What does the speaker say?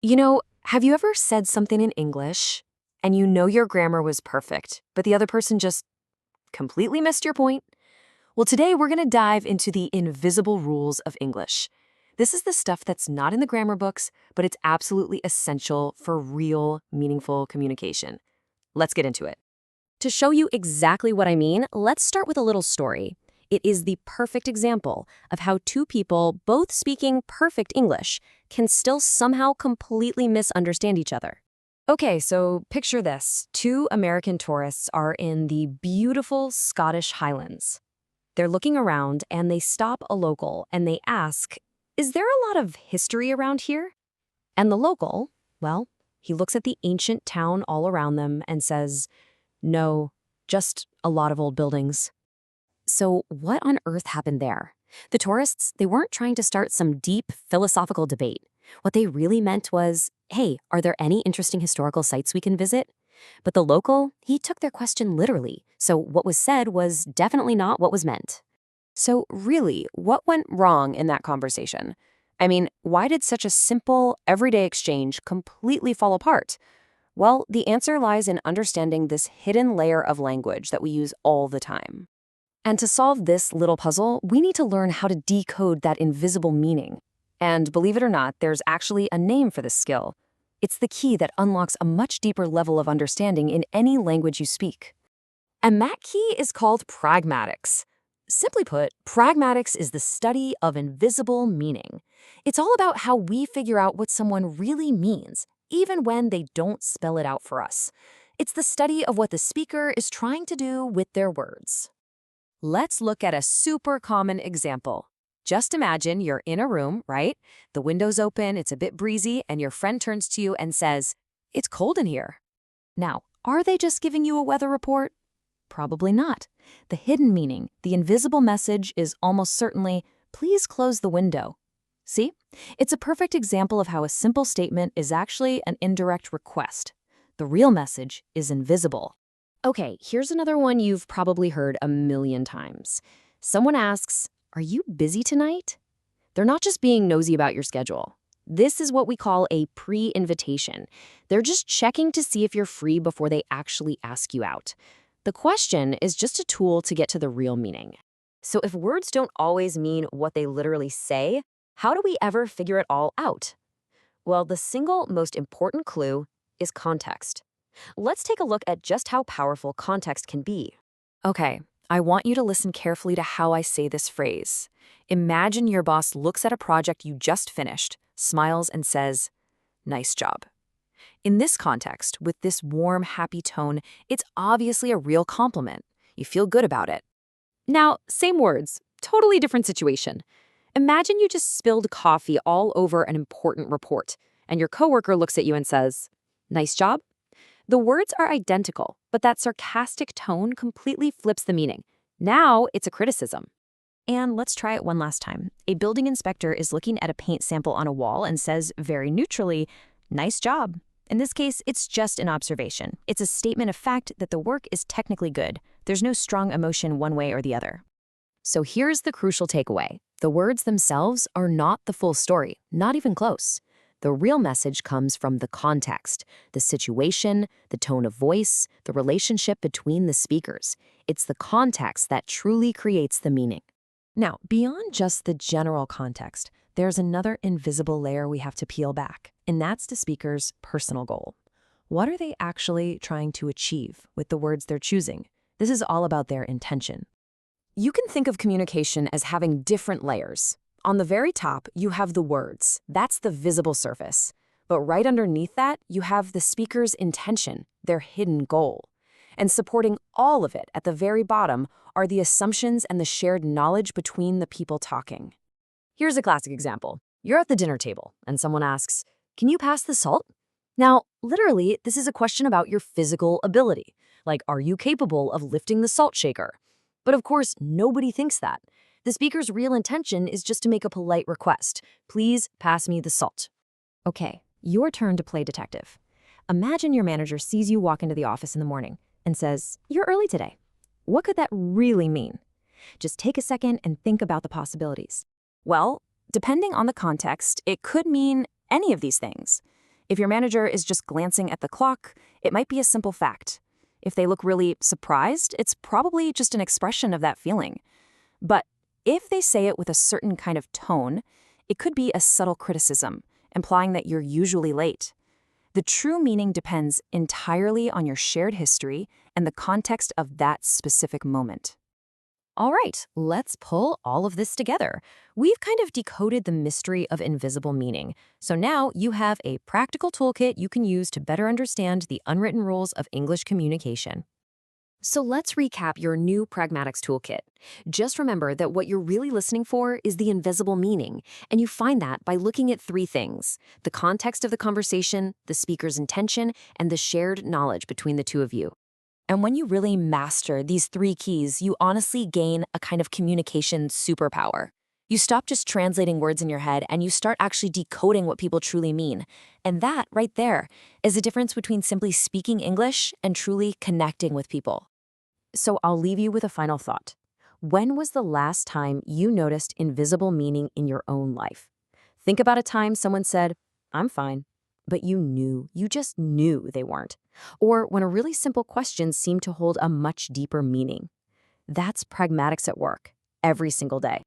Have you ever said something in English and you know your grammar was perfect, but the other person just completely missed your point? Well, today we're going to dive into the invisible rules of English. This is the stuff that's not in the grammar books, but it's absolutely essential for real, meaningful communication. Let's get into it. To show you exactly what I mean, let's start with a little story. It is the perfect example of how two people, both speaking perfect English, can still somehow completely misunderstand each other. Okay, so picture this. Two American tourists are in the beautiful Scottish Highlands. They're looking around and they stop a local and they ask, "Is there a lot of history around here?" And the local, well, he looks at the ancient town all around them and says, "No, just a lot of old buildings." So what on earth happened there? The tourists, they weren't trying to start some deep philosophical debate. What they really meant was, hey, are there any interesting historical sites we can visit? But the local, he took their question literally. So what was said was definitely not what was meant. So really, what went wrong in that conversation? I mean, why did such a simple, everyday exchange completely fall apart? Well, the answer lies in understanding this hidden layer of language that we use all the time. And to solve this little puzzle, we need to learn how to decode that invisible meaning. And believe it or not, there's actually a name for this skill. It's the key that unlocks a much deeper level of understanding in any language you speak. And that key is called pragmatics. Simply put, pragmatics is the study of invisible meaning. It's all about how we figure out what someone really means, even when they don't spell it out for us. It's the study of what the speaker is trying to do with their words. Let's look at a super common example. Just imagine you're in a room, right? The window's open, it's a bit breezy, and your friend turns to you and says, "It's cold in here." Now, are they just giving you a weather report? Probably not. The hidden meaning, the invisible message is almost certainly, "Please close the window." See? It's a perfect example of how a simple statement is actually an indirect request. The real message is invisible. Okay, here's another one you've probably heard a million times. Someone asks, "Are you busy tonight?" They're not just being nosy about your schedule. This is what we call a pre-invitation. They're just checking to see if you're free before they actually ask you out. The question is just a tool to get to the real meaning. So if words don't always mean what they literally say, how do we ever figure it all out? Well, the single most important clue is context. Let's take a look at just how powerful context can be. Okay, I want you to listen carefully to how I say this phrase. Imagine your boss looks at a project you just finished, smiles, and says, "Nice job." In this context, with this warm, happy tone, it's obviously a real compliment. You feel good about it. Now, same words, totally different situation. Imagine you just spilled coffee all over an important report, and your coworker looks at you and says, "Nice job." The words are identical, but that sarcastic tone completely flips the meaning. Now it's a criticism. And let's try it one last time. A building inspector is looking at a paint sample on a wall and says very neutrally, "Nice job." In this case, it's just an observation. It's a statement of fact that the work is technically good. There's no strong emotion one way or the other. So here's the crucial takeaway. The words themselves are not the full story, not even close. The real message comes from the context, the situation, the tone of voice, the relationship between the speakers. It's the context that truly creates the meaning. Now, beyond just the general context, there's another invisible layer we have to peel back, and that's the speaker's personal goal. What are they actually trying to achieve with the words they're choosing? This is all about their intention. You can think of communication as having different layers. On the very top, you have the words. That's the visible surface. But right underneath that, you have the speaker's intention, their hidden goal. And supporting all of it at the very bottom are the assumptions and the shared knowledge between the people talking. Here's a classic example. You're at the dinner table, and someone asks, "Can you pass the salt?" Now, literally, this is a question about your physical ability. Like, are you capable of lifting the salt shaker? But of course, nobody thinks that. The speaker's real intention is just to make a polite request. "Please pass me the salt." Okay, your turn to play detective. Imagine your manager sees you walk into the office in the morning and says, "You're early today." What could that really mean? Just take a second and think about the possibilities. Well, depending on the context, it could mean any of these things. If your manager is just glancing at the clock, it might be a simple fact. If they look really surprised, it's probably just an expression of that feeling. But if they say it with a certain kind of tone, it could be a subtle criticism, implying that you're usually late. The true meaning depends entirely on your shared history and the context of that specific moment. All right, let's pull all of this together. We've kind of decoded the mystery of invisible meaning. So now you have a practical toolkit you can use to better understand the unwritten rules of English communication. So let's recap your new Pragmatics toolkit. Just remember that what you're really listening for is the invisible meaning, and you find that by looking at three things: the context of the conversation, the speaker's intention, and the shared knowledge between the two of you. And when you really master these three keys, you honestly gain a kind of communication superpower. You stop just translating words in your head and you start actually decoding what people truly mean. And that, right there, is the difference between simply speaking English and truly connecting with people. So I'll leave you with a final thought. When was the last time you noticed invisible meaning in your own life? Think about a time someone said, "I'm fine," but you just knew they weren't. Or when a really simple question seemed to hold a much deeper meaning. That's pragmatics at work, every single day.